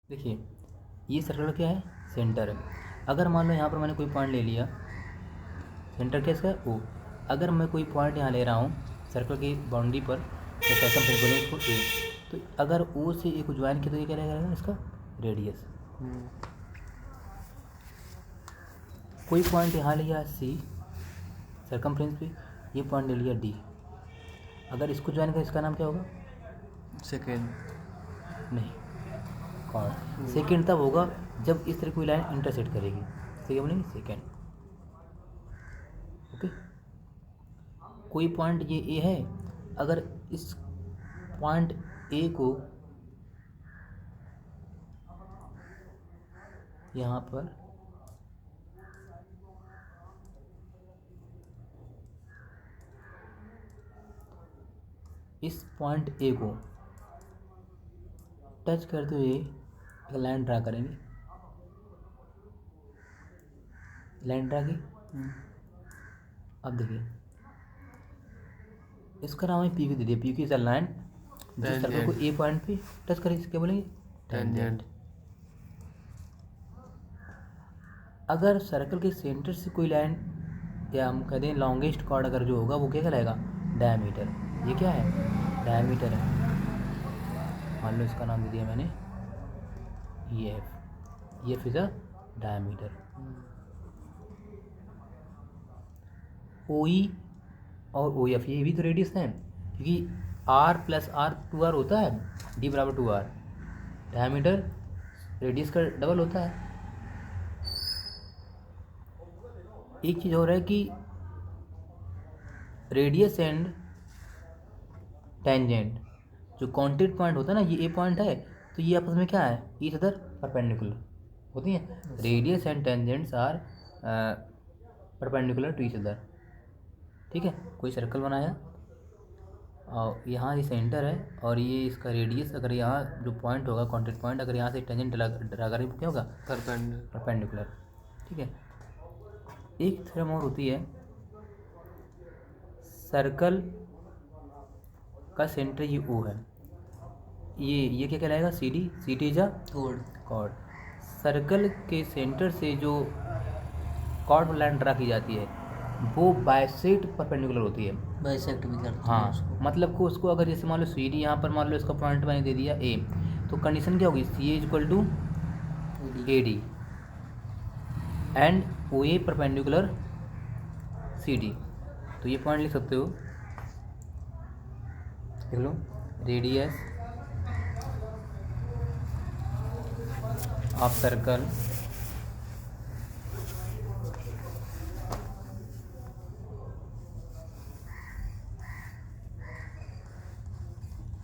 देखिए ये सर्कल क्या है, सेंटर है। अगर मान लो यहाँ पर मैंने कोई पॉइंट ले लिया, सेंटर क्या इसका ओ। अगर मैं कोई पॉइंट यहाँ ले रहा हूँ सर्कल की बाउंड्री पर, तो सर्कम बोले इसको ए, तो अगर ओ से ए को ज्वाइन किया तो ये क्या रहेगा इसका रेडियस। कोई पॉइंट यहाँ लिया सी सर्कमफ्रेंस पे, ये पॉइंट ले लिया डी, अगर इसको ज्वाइन करें इसका नाम क्या होगा, सेकेंड। नहीं कॉर्ड। सेकेंड तब होगा जब इस तरह कोई लाइन इंटरसेक्ट करेगी, तो क्या बोलेंगे सेकेंड। ओके, कोई पॉइंट ये ए है, अगर इस पॉइंट ए को यहाँ पर इस पॉइंट ए को टच करते हुए एक लाइन ड्रा करेंगे, लाइन ड्रा की। अब देखिए इसका नाम है पी क्यू दे दिया, P Q is a line जिस सर्कल को ए पॉइंट पे टच करें, इसके बोलेंगे टेंजेंट। अगर सर्कल के सेंटर से कोई लाइन, या हम कहते हैं लॉन्गेस्ट कॉर्ड अगर जो होगा वो क्या कहलाएगा, डायमीटर। ये क्या है, डायमीटर है। मान लो इसका नाम दे दिया मैंने E F, E F is a diameter. O E और ओ एफ ये भी तो रेडियस है, क्योंकि आर प्लस आर 2r होता है, डी बराबर 2r, डायमीटर रेडियस का डबल होता है। एक चीज़ और है कि रेडियस एंड टेंजेंट, जो कॉन्टेक्ट पॉइंट होता है ना, ये ए पॉइंट है तो ये आपस में क्या है, ईच अदर परपेंडिकुलर होती हैं। Radius and tangents are perpendicular to each other. ठीक है, कोई सर्कल बनाया और यहाँ ये सेंटर है और ये इसका रेडियस, अगर यहाँ जो पॉइंट होगा कॉन्टेक्ट पॉइंट, अगर यहाँ से टेंजेंट ड्रा करें क्या होगा, परपेंडिकुलर। ठीक है, एक थ्योरम और होती है, सर्कल का सेंटर ये ओ है, ये क्या कहलाएगा, C D, C D is a chord. Circle के सेंटर से जो कॉर्ड लाइन ड्रा की जाती है वो बाइसेक्ट परपेंडिकुलर होती है, बाइसेक्ट भी करते हैं हाँ उसको। मतलब को उसको अगर जैसे मान लो सी डी, यहाँ पर मान लो इसका पॉइंट मैंने दे दिया ए, तो कंडीशन क्या होगी, C A equal to A D and O A perpendicular C D. तो ये पॉइंट लिख सकते हो, देख लो, radius of circle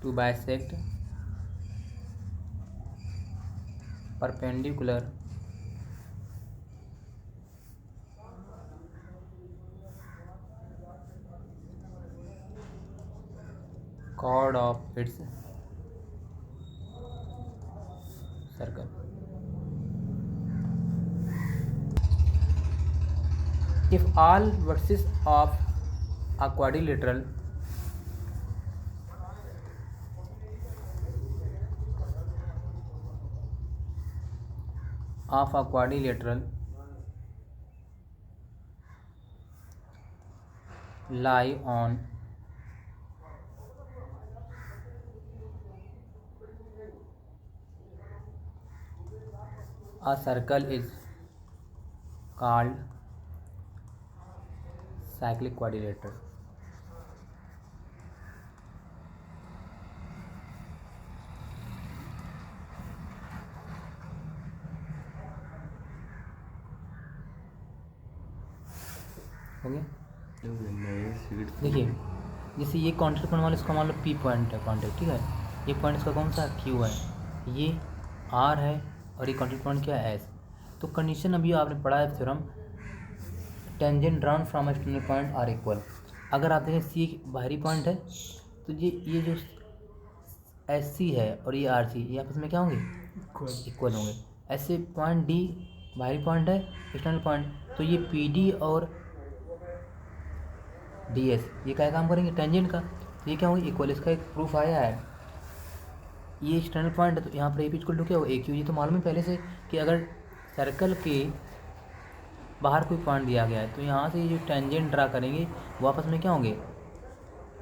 to bisect perpendicular chord of its circle. If all vertices of a quadrilateral lie on a circle is called cyclic quadrilateral. हो गया। देखिए जैसे ये कॉन्टेक्ट पॉइंट वाला, इसका मान लो पी पॉइंट है कॉन्टेक्ट, ठीक है, ये पॉइंट इसका कौन सा क्यू है, ये आर है और ये कॉन्टेक्ट पॉइंट क्या है एस। तो कंडीशन अभी आपने पढ़ा है theorem, tangent drawn from external point are equal. अगर आप देखें सी एक बाहरी पॉइंट है तो ये जो एस सी है और ये आर सी, ये आपस में क्या होंगे, इक्वल होंगे। ऐसे पॉइंट डी बाहरी पॉइंट है, एक्सटर्नल पॉइंट, तो ये पी डी और डी एस ये क्या काम करेंगे, टेंजेंट का, तो ये क्या होंगे, इक्वल। इसका एक प्रूफ आया है, ये एक्सटर्नल पॉइंट है तो यहाँ पर ए पी इक्वल टू क्या होगा, ए क्यू। ये तो मालूम है पहले से कि अगर सर्कल के बाहर कोई पॉइंट दिया गया है तो यहाँ से ये जो टेंजेंट ड्रा करेंगे वो आपस में क्या होंगे,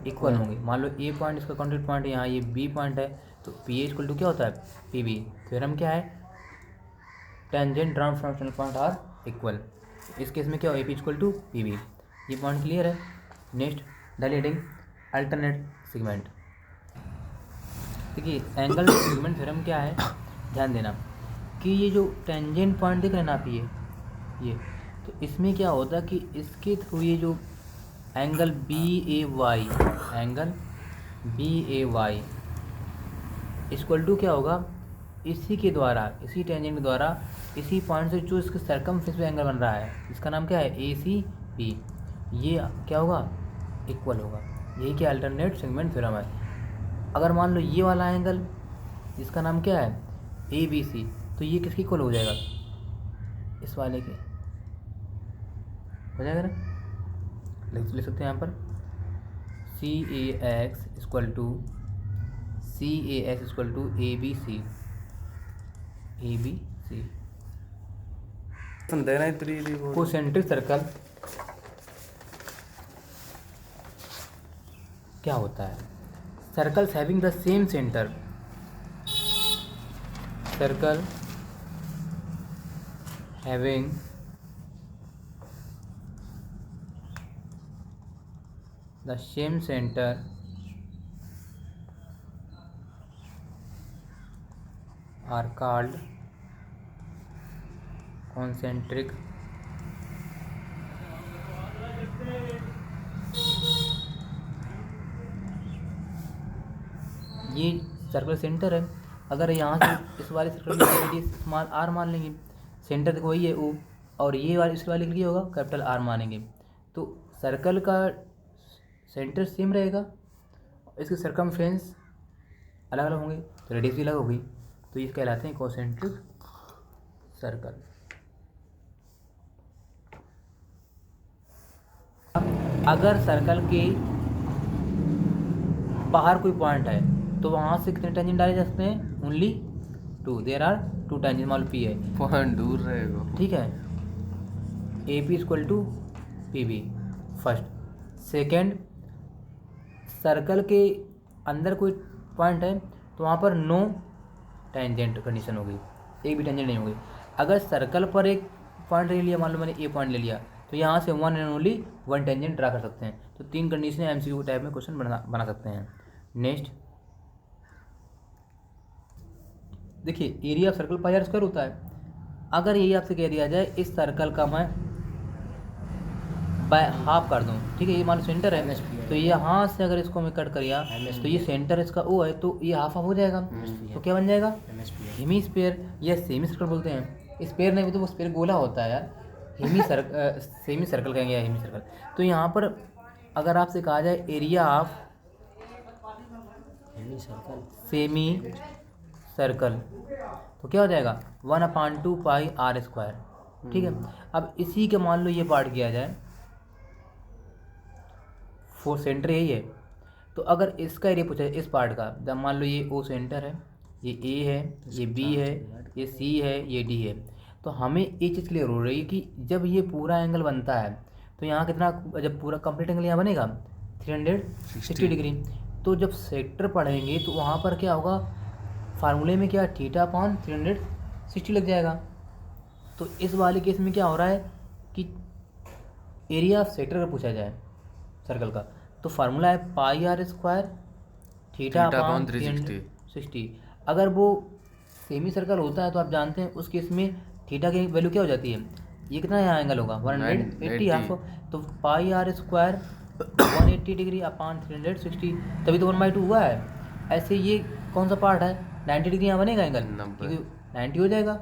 इक्वल होंगे। मान लो ए पॉइंट इसका कॉन्टेक्ट पॉइंट है, यहाँ ये बी पॉइंट है, तो पी ए इक्वल टू क्या होता है, पी बी। फिर हम क्या है, tangent drawn from external point are equal. इस केस में क्या हो, A P equal to P B. ये पॉइंट क्लियर है। Next dilating alternate segment. देखिए एंगल सेगमेंट थ्योरम क्या है, ध्यान देना कि ये जो टेंजेंट पॉइंट दिख रहे हैं ना आप, ये तो इसमें क्या होता है कि इसके थ्रू ये जो angle B A Y, angle B A Y equal to क्या होगा, इसी के द्वारा, इसी टेंजेंट के द्वारा, इसी पॉइंट से जो इसके सरकमफ्रेंस पे एंगल बन रहा है, इसका नाम क्या है, ए सी बी, ये क्या होगा, इक्वल होगा। यही क्या अल्टरनेट सेगमेंट थ्योरम है। अगर मान लो ये वाला एंगल जिसका नाम क्या है, ए बी सी, तो ये किसकी इक्वल हो जाएगा, इस वाले के हो जाएगा ना। लिख सकते हैं यहाँ पर C A X equal to C A X equal to A B C, A B C. Concentric circle क्या होता है, circles having the same centre, circle having the same center are called concentric ये circle centre है। अगर यहाँ से इस वाले सर्कल की रेडियस स्मॉल आर मान लेंगे, सेंटर तक वही है ओ, और ये वाले इस वाले के लिए होगा कैपिटल आर मानेंगे, तो सर्कल का सेंटर सेम रहेगा, इसके सरकमफ्रेंस अलग अलग होंगे तो रेडियस भी अलग होगी, तो ये कहलाते हैं कोसेंट्रिक सर्कल। अगर सर्कल के बाहर कोई पॉइंट है तो वहाँ से कितने टेंजेंट डाले जा सकते हैं, ओनली 2, देयर आर 2 टेंजेंट। मान लो पी है, पॉइंट दूर रहेगा, ठीक है, A P equal to P B first. Second, circle के अंदर कोई पॉइंट है तो वहाँ पर नो टेंजेंट कंडीशन होगी, एक भी टेंजेंट नहीं होगी। अगर सर्कल पर एक पॉइंट ले लिया, मान लो मैंने ए पॉइंट ले लिया, तो यहाँ से 1 एंड ओनली 1 टेंजेंट ड्रा कर सकते हैं। तो 3 कंडीशन एमसीक्यू टाइप में क्वेश्चन बना सकते हैं। नेक्स्ट देखिए, area of circle pi are square होता है। अगर यही आपसे कह दिया जाए इस सर्कल का मैं बाय हाफ कर दूँ, ठीक है, ये मान लो सेंटर है, तो यहाँ से अगर इसको मैं कट करिया तो ये सेंटर इसका ओ है, तो ये हाफ हो जाएगा, तो क्या बन जाएगा, हेमीस्फीयर या सेमी सर्कल बोलते हैं। स्फीयर नहीं, तो वो स्फीयर गोला होता है यार, सेमी सर्कल कहेंगे या हेमी सर्कल। तो यहाँ पर अगर आपसे कहा जाए एरिया ऑफ सेमी सर्कल, तो क्या हो जाएगा 1/2 पाई आर स्क्वायर, ठीक है। अब इसी के मान लो ये पार्ट किया जाए, फोर सेंटर यही है, तो अगर इसका एरिया पूछा जाए इस पार्ट का, जब मान लो ये ओ सेंटर है, ये ए है, ये बी है, ये सी है, ये डी है, तो हमें ये चीज़ क्लियर हो रही है कि जब ये पूरा एंगल बनता है तो यहाँ कितना, जब पूरा कंप्लीट एंगल यहाँ बनेगा 360 डिग्री, तो जब सेक्टर पढ़ेंगे तो वहाँ पर क्या होगा, फार्मूले में क्या θ/360 लग जाएगा। तो इस वाले केस में क्या हो रहा है कि एरिया ऑफ सेक्टर का पूछा जाए सर्कल का, तो फार्मूला है पाई आर स्क्वायर θ/360। अगर वो सेमी सर्कल होता है तो आप जानते हैं उस केस में थीटा की वैल्यू क्या हो जाती है, ये कितना यहाँ एंगल होगा 180 हाफ, तो pi are square 180 degree upon 360, तभी तो 1/2 हुआ है। ऐसे ये कौन सा पार्ट है, 90 डिग्री यहाँ बनेगा एंगल, क्योंकि 90 हो जाएगा,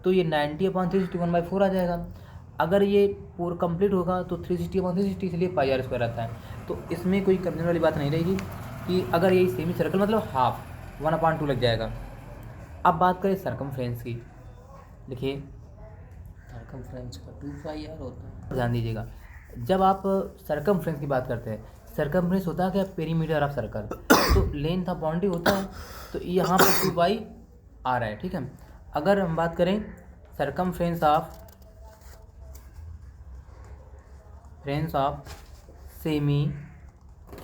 तो ये 90/360 1/4 आ जाएगा। अगर ये पूरा कंप्लीट होगा तो 360/360, इसलिए पाई आर स्क्वायर आता है। तो इसमें कोई कंफ्यूजन वाली बात नहीं रहेगी कि अगर यही सेमी सर्कल मतलब हाफ 1/2 लग जाएगा। अब बात करें सरकमफ्रेंस की, देखिए सरकमफ्रेंस का 2 पाई आर होता है। ध्यान दीजिएगा, जब आप सरकमफ्रेंस की बात करते हैं, सरकमफ्रेंस होता है क्या, पेरीमीटर ऑफ सर्कल। तो लेंथ ऑफ बाउंड्री होता है, तो यहाँ पर 2πr है, ठीक है। अगर हम बात करें सरकमफ्रेंस ऑफ सेमी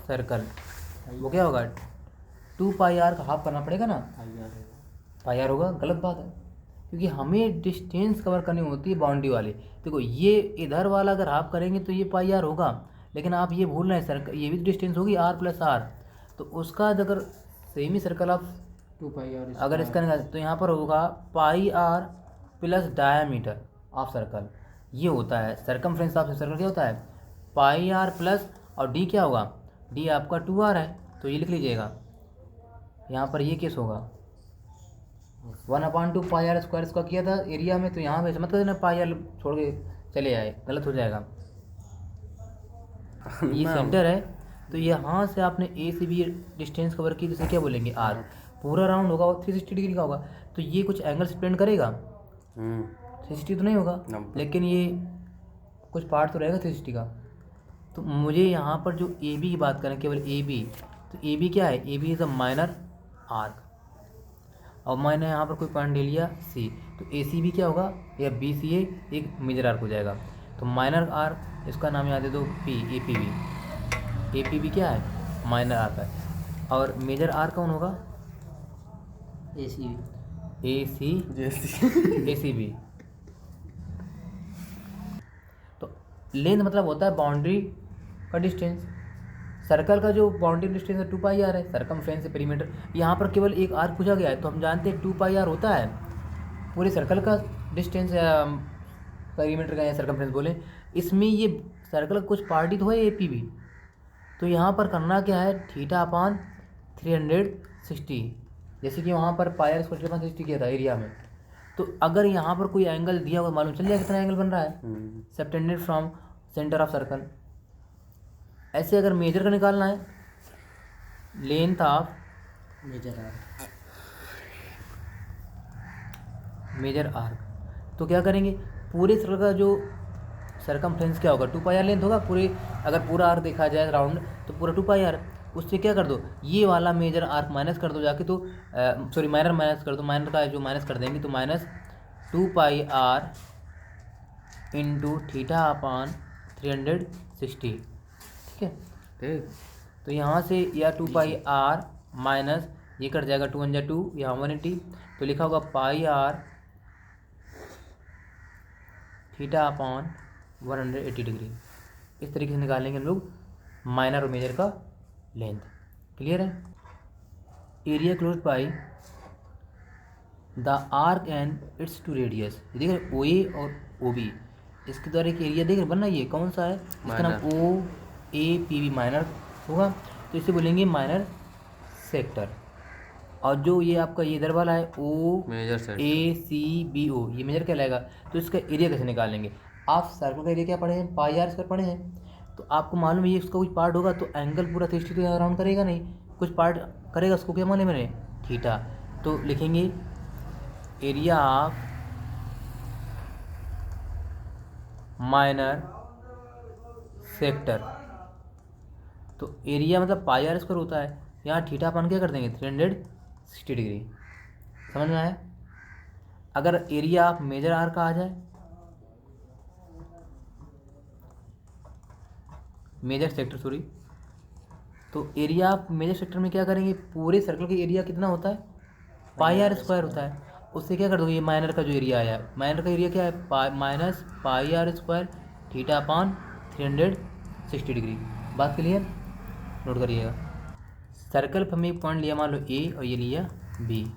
सर्कल, वो क्या होगा, 2πr का हाफ करना पड़ेगा ना, πr होगा, गलत बात है, क्योंकि हमें डिस्टेंस कवर करनी होती है बाउंड्री वाली। देखो ये इधर वाला अगर हाफ करेंगे तो ये πr होगा, लेकिन आप ये भूल रहे हैं सर्कल, ये भी डिस्टेंस होगी r + r, तो उसका अगर सेमी सर्कल ऑफ 2πr अगर इसका निकाल तो यहाँ पर होगा πr + डायामीटर ऑफ सर्कल, ये होता है सरकमफ्रेंस ऑफ सर्कल। क्या होता है, πr प्लस, और d क्या होगा, d आपका 2r है, तो ये लिख लीजिएगा, यहाँ पर ये केस होगा 1/2πr² इसका किया था एरिया में, तो यहाँ पे मत कर देना πr छोड़ के चले आए, गलत हो जाएगा। ये सेंटर है, तो यहाँ से आपने ए से बी डिस्टेंस कवर की, जिसे क्या बोलेंगे r, पूरा राउंड होगा और 360 डिग्री का होगा, तो ये कुछ एंगल स्प्लेंड करेगा, 360 तो नहीं होगा, लेकिन ये कुछ पार्ट तो रहेगा 360 का। तो मुझे यहाँ पर जो ए बी की बात करें, केवल ए बी, तो ए बी क्या है, A B is a minor arc, और मैंने यहाँ पर कोई पॉइंट ले लिया सी, तो ए सी बी क्या होगा, या बी सी ए एक मेजर आर्क हो जाएगा। तो माइनर आर्क, इसका नाम याद है तो P, A P B, A P B क्या है, माइनर आर्क है, और मेजर आर्क कौन होगा, ए सी बी। तो लेंथ मतलब होता है बाउंड्री का डिस्टेंस, सर्कल का जो बाउंड्री डिस्टेंस है 2πr है, सरकमफ्रेंस से पेरीमीटर। यहाँ पर केवल एक आर्क पूछा गया है, तो हम जानते हैं 2πr होता है पूरे सर्कल का डिस्टेंस, या पेरीमीटर का, या सरकमफ्रेंस बोले। इसमें ये सर्कल का कुछ पार्ट ही तो है ए पी बी, तो यहाँ पर करना क्या है, θ/360, जैसे कि वहाँ पर πr² 360 किया था एरिया में। तो अगर यहाँ पर कोई एंगल दिया हुआ, मालूम चल जाएगा कितना एंगल बन रहा है, subtended from centre of circle. ऐसे अगर मेजर का निकालना है, लेंथ ऑफ मेजर आर्क, तो क्या करेंगे, पूरे सर्कल का जो सरकमफ्रेंस क्या होगा, 2πr लेंथ होगा पूरे, अगर पूरा आर्क देखा जाए राउंड तो पूरा 2πr, उससे क्या कर दो, ये वाला मेजर आर्क माइनस कर दो जाके, तो सॉरी माइनर माइनस कर दो, माइनर का जो माइनस कर देंगे, तो -2πr × θ/360, ठीक है। तो यहाँ से या 2πr माइनस ये कट जाएगा, 2 × 2 यहाँ 180, तो लिखा होगा πr θ/180 डिग्री। इस तरीके से निकालेंगे हम लोग माइनर और मेजर का लेंथ। क्लियर है। Area close by the arc and its two radius, देख रहे ओ ए और ओ बी, इसके द्वारा एक एरिया देख रहे बनना, ये कौन सा है, इसका नाम ओ ए पी बी माइनर होगा, तो इसे बोलेंगे माइनर सेक्टर। और जो ये आपका ये इधर वाला है ओ ए सी बी ओ, ये मेजर कहलाएगा। तो इसका एरिया कैसे निकालेंगे, आप सर्कल का एरिया क्या पढ़े हैं, πr² पढ़े हैं, तो आपको मालूम है ये इसका कुछ पार्ट होगा, तो एंगल पूरा 360 तो राउंड करेगा नहीं, कुछ पार्ट करेगा, उसको क्या माने मैंने, थीटा। तो लिखेंगे एरिया ऑफ माइनर सेक्टर, तो एरिया मतलब πr² होता है, यहाँ थीटा अपन क्या कर देंगे 360 डिग्री। समझ में आया। अगर एरिया ऑफ मेजर आर्क का आ जाए, मेजर सेक्टर सॉरी, तो एरिया ऑफ मेजर सेक्टर में क्या करेंगे, पूरे सर्कल का एरिया कितना होता है, πr² होता है, उससे क्या कर दो, ये माइनर का जो एरिया आया, माइनर का एरिया क्या है, -πr² θ/360 डिग्री। बात क्लियर, नोट करिएगा। सर्कल पर हमें एक पॉइंट लिया, मान लो ए, और ये लिया बी,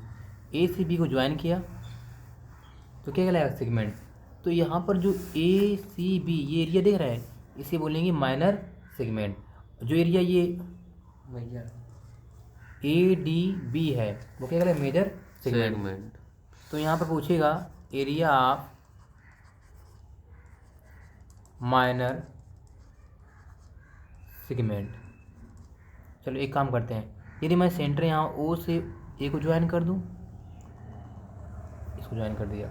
ए से बी को ज्वाइन किया तो क्या कहलाएगा, सेगमेंट। तो यहाँ पर जो ए सी बी ये एरिया देख रहा है, इसे बोलेंगे माइनर सेगमेंट। जो एरिया ये ए डी बी है वो क्या कहलाएगा, मेजर सेगमेंट। तो यहाँ पर पूछेगा एरिया ऑफ माइनर सेगमेंट। चलो एक काम करते हैं, यदि मैं सेंटर यहाँ ओ से ए को ज्वाइन कर दूँ, इसको ज्वाइन कर दिया,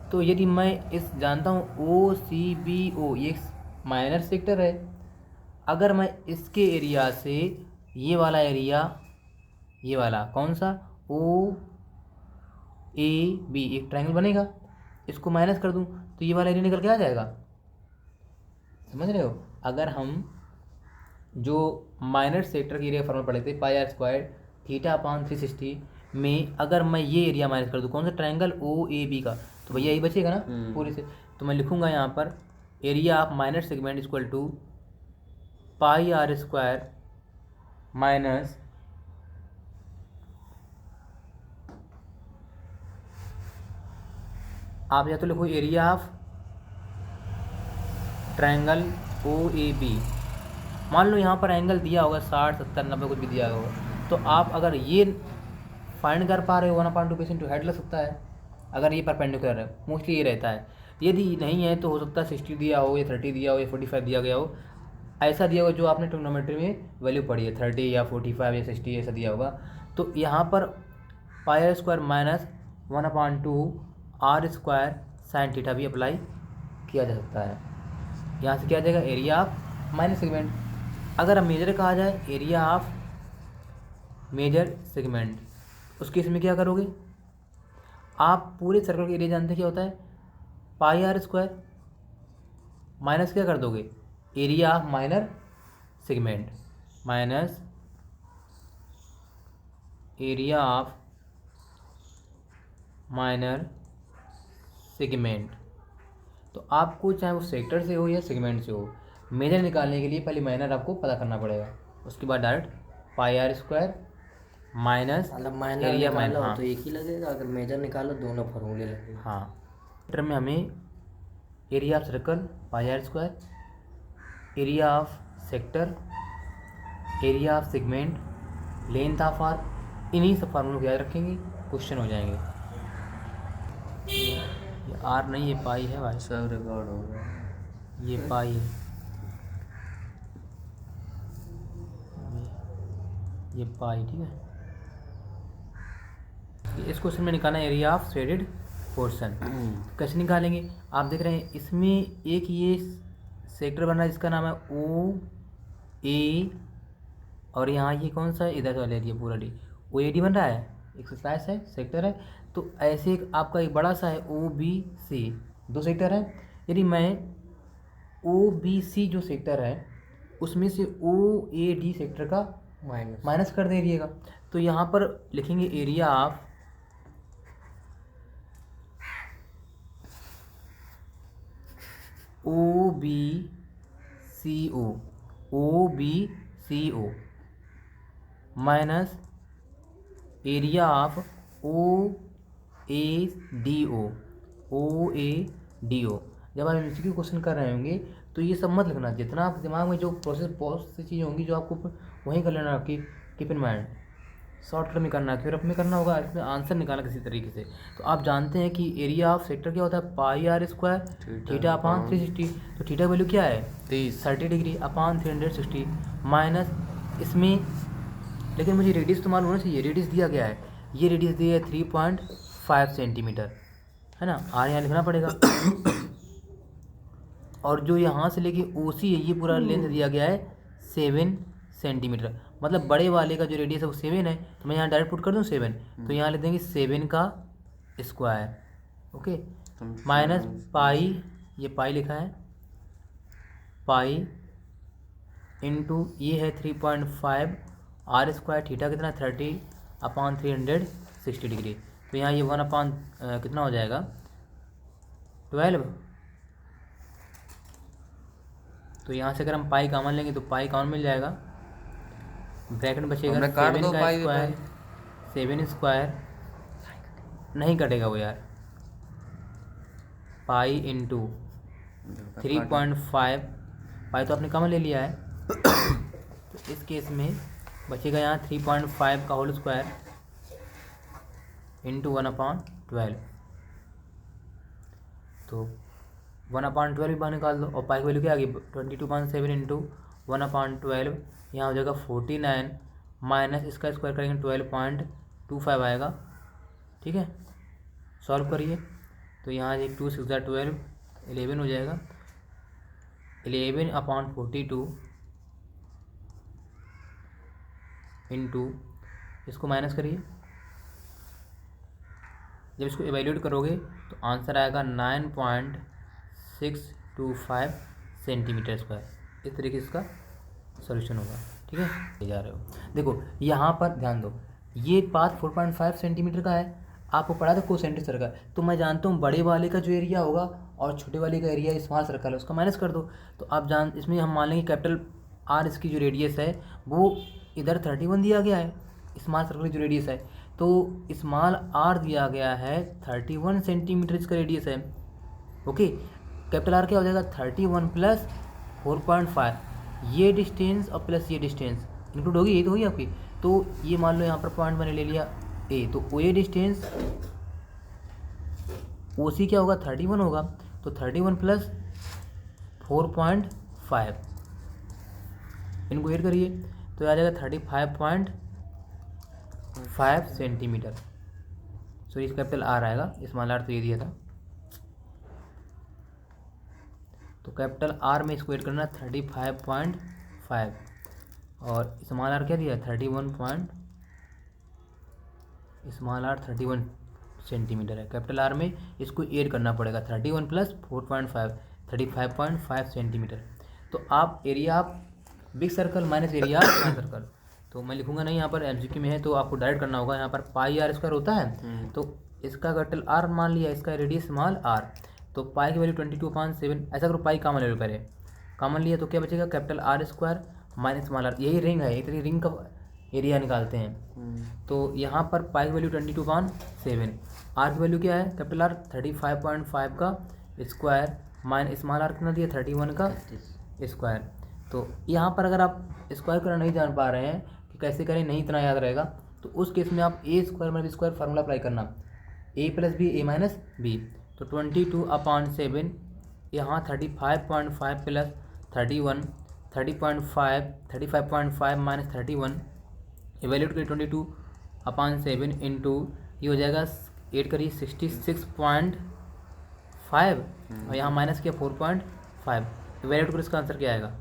तो यदि मैं इस जानता हूँ ओ सी बी ओ, ये माइनर सेक्टर है, अगर मैं इसके एरिया से ये वाला एरिया, ये वाला कौन सा, ओ ए बी, एक ट्रायंगल बनेगा, इसको माइनस कर दूं तो ये वाला एरिया निकल के आ जाएगा। समझ रहे हो? अगर हम जो माइनर सेक्टर के एरिया फॉर्मूला पढ़े थे पाई आर स्क्वायर थीटा अपान 360 में, अगर मैं ये एरिया माइनस कर दूँ कौन सा, ट्रायंगल ओ ए बी का, तो भैया यही बचेगा ना पूरे से। तो मैं लिखूँगा यहाँ पर area of minor segment equal to pi are square minus आप या तो लिखो area of triangle O A B. मान लो यहाँ पर एंगल दिया होगा 60 70 90 कुछ भी दिया होगा, तो आप अगर ये फाइंड कर पा रहे हो 1/2 टू हेड लग सकता है अगर ये परपेंडिकुलर है, मोस्टली ये रहता है। यदि नहीं है तो हो सकता है 60 दिया हो या 30 दिया हो या 45 दिया गया हो, ऐसा दिया होगा जो आपने ट्रिग्नोमेट्री में वैल्यू पढ़ी है 30 या 45 या 60 ऐसा दिया होगा। तो यहाँ पर pi are square minus 1/2 R square sine theta भी अप्लाई किया जा सकता है। यहाँ से क्या आ जाएगा, एरिया ऑफ माइनर सेगमेंट। अगर अब मेजर कहा जाए एरिया ऑफ मेजर सेगमेंट, उस केस में क्या करोगे, आप पूरे सर्कल का एरिया जानते हैं क्या होता है, पाई आर स्क्वायर माइनस क्या कर दोगे, area of minor segment minus area of minor segment. तो आपको चाहे वो सेक्टर से हो या सेगमेंट से हो, मेजर निकालने के लिए पहले माइनर आपको पता करना पड़ेगा, उसके बाद direct pi are square minus मतलब माइनर एरिया निकालो हाँ तो एक ही लगेगा, अगर मेजर निकालो दोनों फॉर्मूले लगेंगे। हाँ, सेक्टर में हमें area of circle pi are square, area of sector, area of segment, length of arc, इन्हीं सब फार्मूलों को याद रखेंगे, क्वेश्चन हो जाएंगे। ये आर नहीं, ये पाई है भाई, सब रिकॉर्ड हो गया। ये पाई है, ये पाई, ठीक है। इस क्वेश्चन में निकालना एरिया ऑफ शेडेड पोर्शन। कैसे निकालेंगे, आप देख रहे हैं इसमें एक ये सेक्टर बन रहा है जिसका नाम है ओ ए, और यहाँ ये कौन सा इधर वाला एरिया पूरा डी, ओ ए डी बन रहा है, एक स्लाइस है सेक्टर है। तो ऐसे एक आपका एक बड़ा सा है ओ बी सी, दो सेक्टर है। यदि मैं ओ बी सी जो सेक्टर है उसमें से ओ ए डी सेक्टर का माइनस कर दे एरिया का, तो यहाँ पर लिखेंगे area of O B C O minus area of O A D O. जब आप एमसीक्यू क्वेश्चन कर रहे होंगे तो ये सब मत लिखना, जितना आपके दिमाग में जो प्रोसेस बहुत सी चीज़ें होंगी जो आपको वहीं कर लेना, आपकी कीप इन माइंड, शॉर्टकट में करना, फिर में करना होगा, इसमें आंसर निकालना किसी तरीके से। तो आप जानते हैं कि एरिया ऑफ सेक्टर क्या होता है, पाई आर स्क्वायर थीटा अपान 360, तो थीटा वैल्यू क्या है 30 डिग्री अपान 360 माइनस इसमें, लेकिन मुझे रेडियस तो मालूम होना चाहिए, रेडियस दिया गया है, ये रेडियस दिया है 3.5 सेंटीमीटर, है ना, आर यहाँ लिखना पड़ेगा। और जो यहाँ से लेके ओ सी है ये पूरा लेंथ दिया गया है 7 सेंटीमीटर, मतलब बड़े वाले का जो रेडियस है वो 7 है, तो मैं यहाँ डायरेक्ट पुट कर दूँ 7, तो यहाँ लिख देंगे 7 का स्क्वायर, ओके, माइनस पाई, ये पाई लिखा है, पाई इंटू ये है 3.5 आर स्क्वायर, थीटा कितना 30 अपान 360 डिग्री, तो यहाँ ये 1 अपान कितना हो जाएगा 12। तो यहाँ से अगर हम पाई कॉमन लेंगे तो पाई कॉमन मिल जाएगा, ब्रैकेट में बचेगा 7 का स्क्वायर, 7 स्क्वायर नहीं कटेगा वो यार, पाई इंटू 3.5, पाई तो आपने कॉमन ले लिया है, तो इस केस में बचेगा यहाँ 3.5 का होल स्क्वायर इंटू 1/12, तो 1/12 भी बाहर निकाल दो, और पाई की वैल्यू क्या आ गई 22.7 इंटू 1/12, यहाँ हो जाएगा 49 माइनस इसका स्क्वायर करेंगे 12.25 आएगा, ठीक है। सॉल्व करिए तो यहाँ एक 2 6 12 11 हो जाएगा, 11/42 इंटू इसको माइनस करिए, जब इसको एवेल्यूएट करोगे तो आंसर आएगा 9.625 सेंटीमीटर स्क्वायर। इस तरीके से इसका सॉल्यूशन होगा, ठीक है। ले जा रहे हो, देखो यहाँ पर ध्यान दो, ये पाथ 4.5 सेंटीमीटर का है, आपको पढ़ा था कोसेंट्रिक सर्कल, तो मैं जानता हूँ बड़े वाले का जो एरिया होगा और छोटे वाले का एरिया स्मॉल सर्कल है उसका माइनस कर दो। तो आप इसमें हम मान लेंगे कैपिटल आर इसकी जो रेडियस है वो इधर 31 दिया गया है, स्मॉल सर्कल की जो रेडियस है, तो स्मॉल आर दिया गया है 31 सेंटीमीटर इसका रेडियस है। ओके, कैपिटल आर क्या हो जाएगा 31 प्लस 4.5, ये डिस्टेंस और प्लस ये डिस्टेंस इंक्लूड होगी, ये तो होगी आपकी। तो ये मान लो यहाँ पर पॉइंट मैंने ले लिया ए, तो ओ ए डिस्टेंस ओ सी क्या होगा 31 होगा, तो 31 प्लस 4.5 इनको ऐड करिए तो आ जाएगा 35.5 सेंटीमीटर। सो इस कैपिटल आर आएगा, स्मॉल आर तो ये दिया था, तो कैपिटल आर में इसको ऐड करना 35.5 और स्मॉल आर क्या दिया 31 सेंटीमीटर है। कैपिटल आर में इसको ऐड करना पड़ेगा 31 प्लस 4.5 35.5 सेंटीमीटर। तो आप एरिया आप big circle minus area small circle, तो मैं लिखूंगा नहीं, यहाँ पर एमसीक्यू में है तो आपको डायरेक्ट करना होगा। यहाँ पर पाई आर स्क्वायर होता है, तो इसका कैपिटल आर मान लिया, इसका रेडियस स्मॉल आर, तो पाई की वैल्यू 22/7, ऐसा करो पाई कॉमन ले लो पहले, कॉमन लिया तो क्या बचेगा capital R square minus small r, यही रिंग है, एक रिंग का एरिया निकालते हैं। तो यहाँ पर पाई की वैल्यू 22/7, आर की वैल्यू क्या है कैपिटल आर 35.5 का स्क्वायर माइनस स्मॉल आर कितना दिया 31 का स्क्वायर। तो यहाँ पर अगर आप स्क्वायर करना नहीं जान पा रहे हैं कि कैसे करें, नहीं इतना याद रहेगा, तो उस केस में आप A square minus square formula apply करना, A plus B A minus B, तो 22/7 यहाँ 35.5 प्लस 31 35.5 माइनस 31 इवेल्यूट करिए 22/7 इंटू ये हो जाएगा 8 करिए 66.5 और यहाँ माइनस किया 4.5, इवेल्यूट करिए इसका आंसर क्या आएगा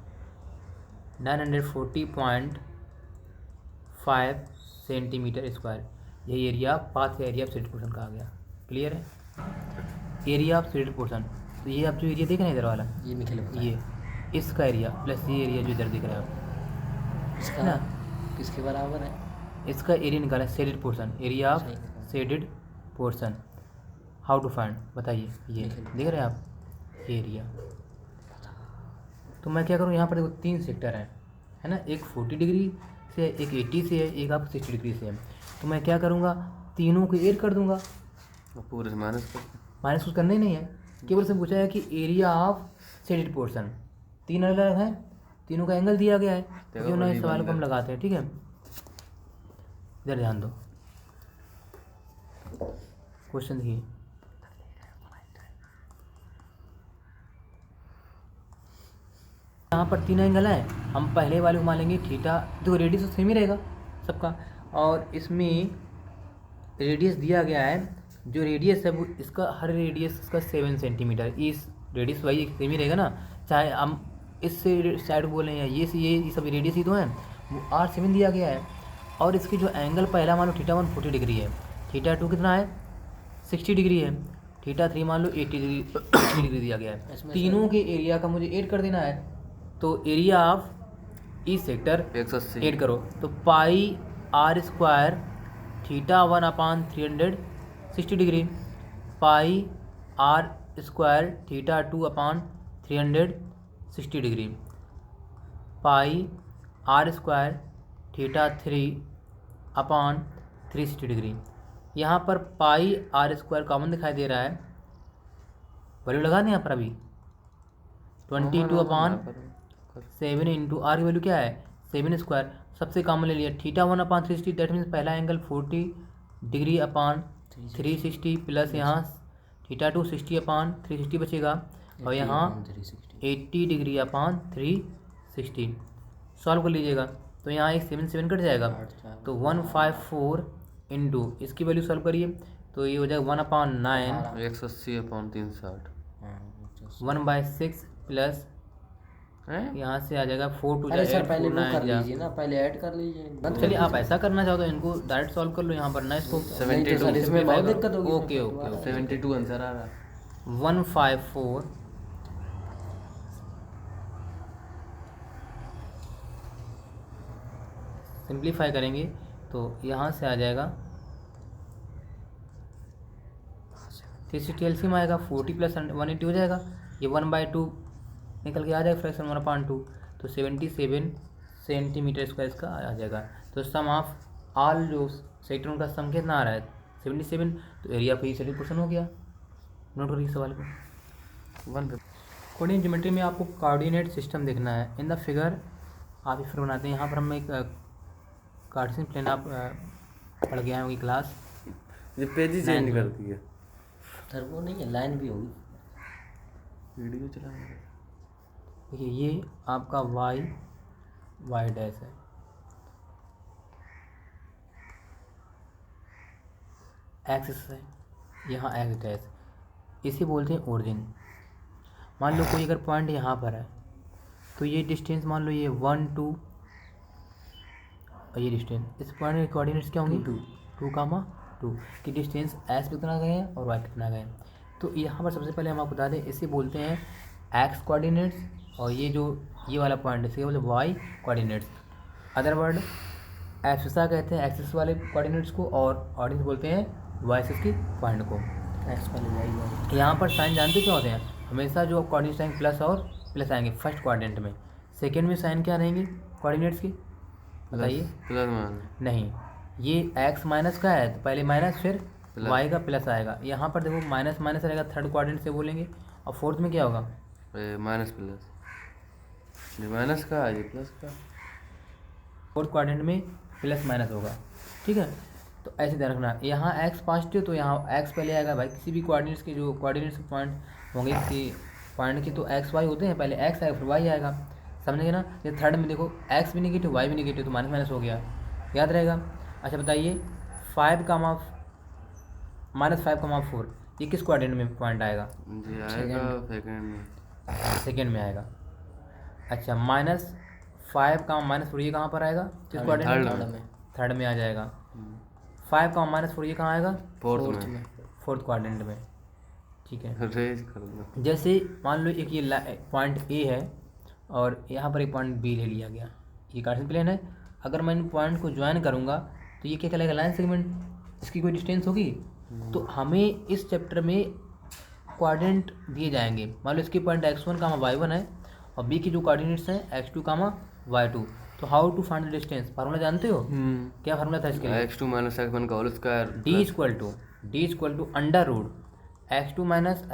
940.5 सेंटीमीटर स्क्वायर। यही area path area of shaded portion का आ गया। क्लियर है, एरिया ऑफ सेडेड पोर्शन। तो ये आप जो एरिया देख रहे हैं इधर वाला, ये इसका एरिया प्लस ये एरिया जो इधर दिख रहा है इसका ना, किसके बराबर है, इसका एरिया निकाला है shaded portion, area of shaded portion. How to find बताइए, ये देख रहे हैं आप ये एरिया। तो मैं क्या करूँ, यहाँ पर देखो 3 सेक्टर है ना, एक 40 डिग्री से है, एक 80 से है, एक आप 60 डिग्री से है। तो मैं क्या करूँगा, तीनों को ऐड कर दूंगा, पूरे से माइनस कुछ करना ही नहीं है, केवल से पूछा है कि एरिया ऑफ सेडेड पोर्शन, 3 अलग अलग हैं, तीनों का एंगल दिया गया है, जो ना इस सवाल को हम लगाते हैं। ठीक है, इधर ध्यान दो, क्वेश्चन देखिए, यहाँ पर 3 एंगल है, हम पहले वाले को मान लेंगे थीटा, देखो रेडियस तो सेम ही रहेगा सबका, और इसमें रेडियस दिया गया है, जो रेडियस है वो इसका हर रेडियस इसका 7 सेंटीमीटर, इस रेडियस वाइज सेम ही रहेगा ना, चाहे हम इस साइड बोलें या ये सब रेडियस ही तो हैं, वो R7 दिया गया है। और इसकी जो एंगल पहला मान लो θ1 40 डिग्री है, θ2 कितना है 60 डिग्री है, θ3 मान लो 80 डिग्री दिया गया है। तीनों के एरिया का मुझे ऐड कर देना है, तो area of E sector 180 add करो, तो pi are square θ1/360 degree pi are square θ2/360 degree pi are square θ3/360 degree. यहाँ पर पाई आर स्क्वायर कॉमन दिखाई दे रहा है, वैल्यू लगा दें यहाँ पर अभी 22/7 इंटू आर की वैल्यू क्या है 7 स्क्वायर, सबसे कॉमन ले लिया, θ1/360 दैट मीन्स पहला एंगल 40 डिग्री अपान 360 प्लस यहाँ θ2 60/360 बचेगा, और यहाँ 80 डिग्री अपान 360। सॉल्व कर लीजिएगा, तो यहाँ एक 7 कट जाएगा, तो 154 इंटू इसकी वैल्यू सॉल्व करिए, तो ये हो जाएगा 1/9 180/360 1/6 प्लस हैं? यहाँ से आ जाएगा 4 2 अरे सर 8 पहले 4 वो 9 कर लीजिए ना, पहले ऐड कर लीजिए। बंद चलिए आप ऐसा करना चाहो तो इनको डायरेक्ट सॉल्व कर लो यहाँ पर ना इसको। नहीं तो सर इसमें बहुत दिक्कत होगी। ओके ओके ओके 72 आंसर आ रहा। 154 सिंप्लीफाई करेंगे तो यहाँ से आ जाएगा 360 एलसीएम आएगा 40 प्लस 180 हो जाएगा। ये 1/2 निकल के आ जाएगा फ्रैक्शन 1/2 तो 77 सेंटीमीटर स्क्वायर इसका आ जाएगा। तो सम ऑफ ऑल जो सेक्टरों का सम कितना आ रहा है 77। तो एरिया पे ही 70% हो गया। नोट करिए सवाल को। 150। कोऑर्डिनेट ज्योमेट्री में आपको कोऑर्डिनेट सिस्टम देखना है। इन द फिगर आप फिर बनाते हैं। यहाँ पर हम एक कार्टेशियन प्लेन आप पढ़ गए होंगे क्लास। ये पेज ही चेंज कर दिया। सर वो नहीं है, लाइन भी होगी। वीडियो चला देखिए ये आपका y डैश है। एक्सिस है, यहाँ एक्स डैश, इसे बोलते हैं ओरिजिन। मान लो कोई अगर पॉइंट यहाँ पर है तो ये डिस्टेंस मान लो ये 1 2 और ये डिस्टेंस, इस पॉइंट के कोऑर्डिनेट्स क्या होंगे 2 की डिस्टेंस एस कितना गए हैं और वाई कितना गए हैं। तो यहाँ पर सबसे पहले हम आपको बता दें इसे बोलते हैं एक्स कोऑर्डिनेट्स और ये जो ये वाला पॉइंट है इसे बोलते हैं वाई कोऑर्डिनेट्स। अदर वर्ड एक्सिसा कहते हैं एक्सिस वाले कोऑर्डिनेट्स को और ऑर्डिनेट्स बोलते हैं वाई एक्सिस की पॉइंट को। एक्स वाले वाई। यहाँ पर साइन जानते क्या होते हैं, हमेशा जो कोऑर्डिनेट्स आएंगे प्लस और प्लस आएंगे फर्स्ट कोऑर्डिनेट में। सेकंड में साइन क्या रहेंगे कोऑर्डिनेट्स की बताइए। प्लस माइनस नहीं, ये x माइनस का है तो पहले माइनस फिर y का प्लस आएगा। यहाँ पर देखो माइनस माइनस रहेगा थर्ड क्वाड्रेंट से बोलेंगे। और फोर्थ में क्या होगा माइनस प्लस, ये माइनस का है ये प्लस का। फोर्थ क्वाड्रेंट में प्लस माइनस होगा। ठीक है, तो ऐसे ध्यान रखना। यहाँ x पॉजिटिव तो यहाँ x पहले आएगा भाई। किसी भी कोऑर्डिनेट्स के जो कोऑर्डिनेट्स पॉइंट होंगे किसी पॉइंट के तो x y होते हैं, पहले x आएगा फिर y आएगा। समझेंगे ना। ये थर्ड में देखो x भी नेगेटिव y भी नेगेटिव तो माइनस माइनस हो गया, याद रहेगा। अच्छा बताइए 5 - 5,4 ये किस क्वाड्रेंट में पॉइंट आएगा जी आएगा सेकंड में। सेकंड में आएगा। अच्छा -5 ये कहाँ पर आएगा किस क्वाड्रेंट में थर्ड में आ जाएगा। 5 - ये कहाँ आएगा फोर्थ में फोर्थ क्वाड्रेंट में। ठीक है, रेज कर दो। जैसे मान लो एक ये पॉइंट ए है और यहाँ पर एक पॉइंट बी ले लिया गया। ये कार्टेशियन प्लेन है। अगर मैं इन पॉइंट को ज्वाइन करूँगा तो ये क्या कहलाएगा लाइन सेगमेंट। इसकी कोई डिस्टेंस होगी तो हमें इस चैप्टर में कोऑर्डिनेट दिए जाएंगे। मान लो इसकी पॉइंट x1, y1 है और बी की जो कोऑर्डिनेट्स हैं x2, y2। तो how to find the distance formula जानते हो क्या फार्मूला था इसके लिए x2 - x1 का whole square d = under root x2 -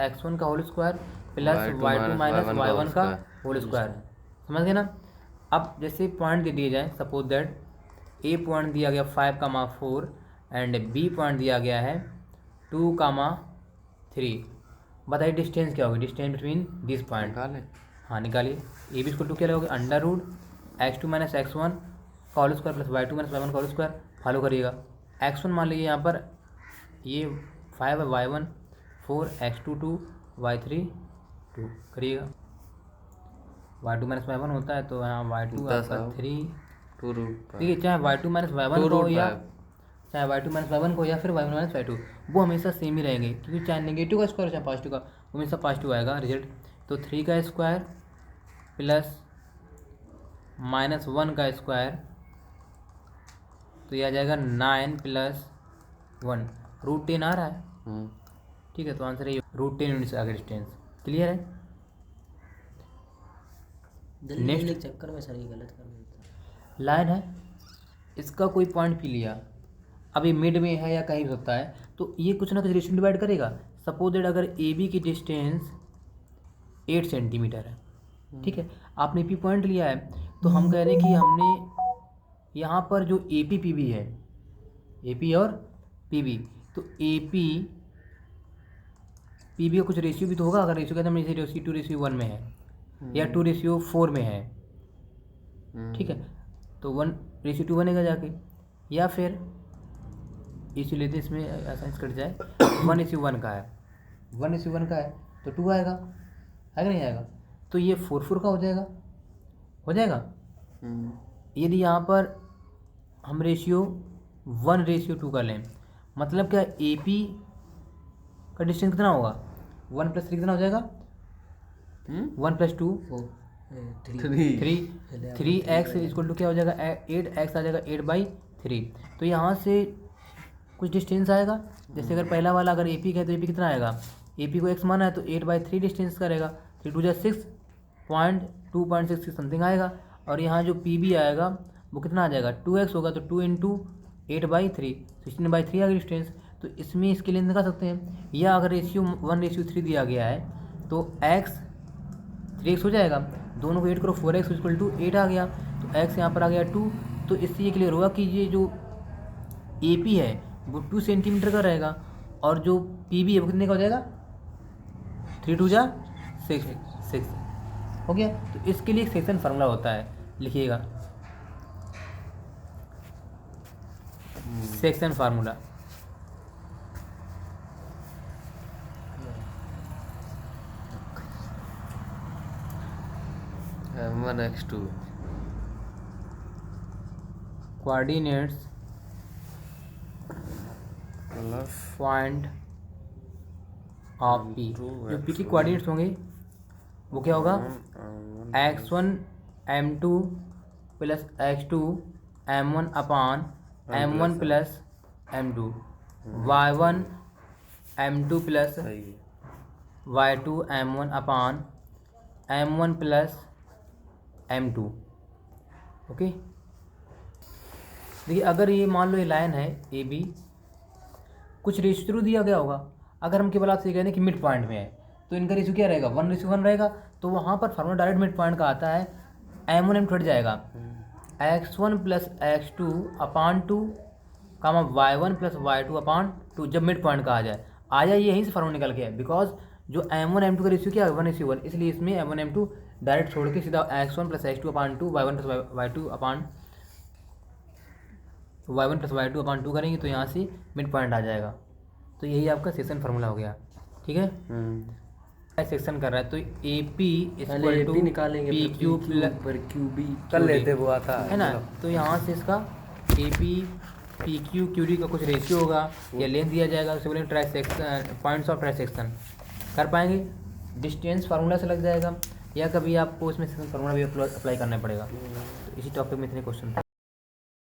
x1 का whole square plus y2 - y1 का होल स्क्वायर। समझ गए ना। अब जैसे पॉइंट दे दिए जाए, सपोज दैट ए पॉइंट दिया गया 5,4 एंड बी पॉइंट दिया गया है 2,3। बताइए डिस्टेंस क्या होगी, डिस्टेंस बिटवीन दिस पॉइंट। निकालें। हाँ निकालिए। ए बी = क्या लगोगे अंडर रूट x2 - x1 का whole square plus y2 - y1 का होल स्क्वायर। फॉलो करिएगा। x1 मान लीजिए यहाँ पर ये 5 है, y1 4, x2 2, y3 2 करिएगा। y2 - y1 होता है तो यहाँ y2 आपका 3। ठीक है, चाहे y2 - y1 को या चाहे y2 - y1 को या फिर y1 - y2 वो हमेशा सेम ही रहेंगे क्योंकि चाहे नेगेटिव का स्क्वायर चाहे पॉजिटिव का वो हमेशा पॉजिटिव आएगा रिजल्ट। तो 3 का स्क्वायर प्लस -1 का स्क्वायर तो यह आ जाएगा 9 + 1 √10 आ रहा है। ठीक है, तो आंसर है √10 यूनिट्स आगे डिस्टेंस। क्लियर है। नेक्स्ट चक्कर में सर ये गलत कर देता है। लाइन है, इसका कोई पॉइंट पी लिया, अभी मिड में है या कहीं भी सकता है तो ये कुछ ना कुछ रेशियो डिवाइड करेगा। सपोज दैट अगर ए बी की डिस्टेंस 8 सेंटीमीटर है, ठीक है, आपने पी पॉइंट लिया है तो हम कह रहे हैं कि हमने यहाँ पर जो ए पी पी बी है, ए पी और पी बी, तो ए पी पी बी का कुछ रेशियो भी तो होगा। अगर रेशियो कहते हैं जैसे रेशियो 2:1 में है या 2:4 में है, ठीक है, तो 1:2 बनेगा जाके। या फिर इसी लेते इसमें आसानी से कट जाए 1:1 का है, 1:1 का है तो 2 आएगा, है कि नहीं आएगा। तो ये 4 का हो जाएगा। हो जाएगा। यदि यहाँ पर हम रेशियो 1:2 कर लें, मतलब क्या ए पी का डिस्टेंस कितना होगा, 1+3 कितना हो जाएगा, 1+2 3x इक्वल टू क्या हो जाएगा 8x आ जाएगा 8/3। तो यहाँ से कुछ डिस्टेंस आएगा, जैसे अगर पहला वाला अगर ए पी है तो ए पी कितना आएगा, ए पी को x माना है तो 8/3 डिस्टेंस करेगा, 3 2 6 2.66 समथिंग आएगा। और यहाँ जो पी बी आएगा वो कितना आ जाएगा 2x होगा, तो 2 × 8/3 16/3 आ गई डिस्टेंस। तो इसमें इसके लेंथ निकाल सकते हैं, या अगर रेशियो 1:3 दिया गया है तो x 3x हो जाएगा, दोनों को 8 करो 4x इक्वल टू 8 आ गया, तो x यहाँ पर आ गया 2। तो इससे ये क्लियर होगा कि ये जो ए पी है वो 2 सेंटीमीटर का रहेगा, और जो पी बी है वो कितने का हो जाएगा 3 2 6 हो गया। तो इसके लिए एक सेक्शन फार्मूला होता है, लिखिएगा section formula. M1x2 coordinates plus point of P, जो पी के कोऑर्डिनेट्स होंगे वो क्या होगा x1 m2 plus x2 m1 अपान m1 plus m2, y1 m2 plus y2 m1 अपान m1 प्लस m2। ओके, देखिए अगर ये मान लो ये लाइन है ए बी, कुछ रेशियो दिया गया होगा, अगर हम केवल आपसे कह दें कि मिड पॉइंट में है तो इनका रेशियो क्या रहेगा 1:1 रहेगा, तो वहाँ पर फार्मूला डायरेक्ट मिड पॉइंट का आता है, m1 m2 हट जाएगा, x1 प्लस x2 अपान 2 कामा y1 प्लस y2 अपान 2, जब मिड पॉइंट का आ जाए यहीं से फार्मूला निकल के है, बिकॉज जो m1 m2 का रेशियो क्या है 1:1, इसलिए इसमें m1 m2 डायरेक्ट छोड़ के सीधा x1 प्लस x2 अपान 2 y1 प्लस y2 अपान 2 करेंगे, तो यहाँ से मिड पॉइंट आ जाएगा। तो यही आपका सेक्शन फार्मूला हो गया, ठीक है। सेक्शन कर रहा है तो A P equal to P Q पर क्यू बी कर लेते वो आता है ना। तो यहाँ से इसका A P P Q Q D का कुछ रेशियो होगा या लेंथ दिया जाएगा, उसे बोलेंगे ट्रांसेक्शन पॉइंट्स ऑफ ट्रांसेक्शन कर पाएंगे, डिस्टेंस फार्मूला से लग जाएगा, या कभी आपको इसमें सेक्शन फार्मूला भी अप्लाई करना पड़ेगा। तो इसी टॉपिक में इतने क्वेश्चन थे।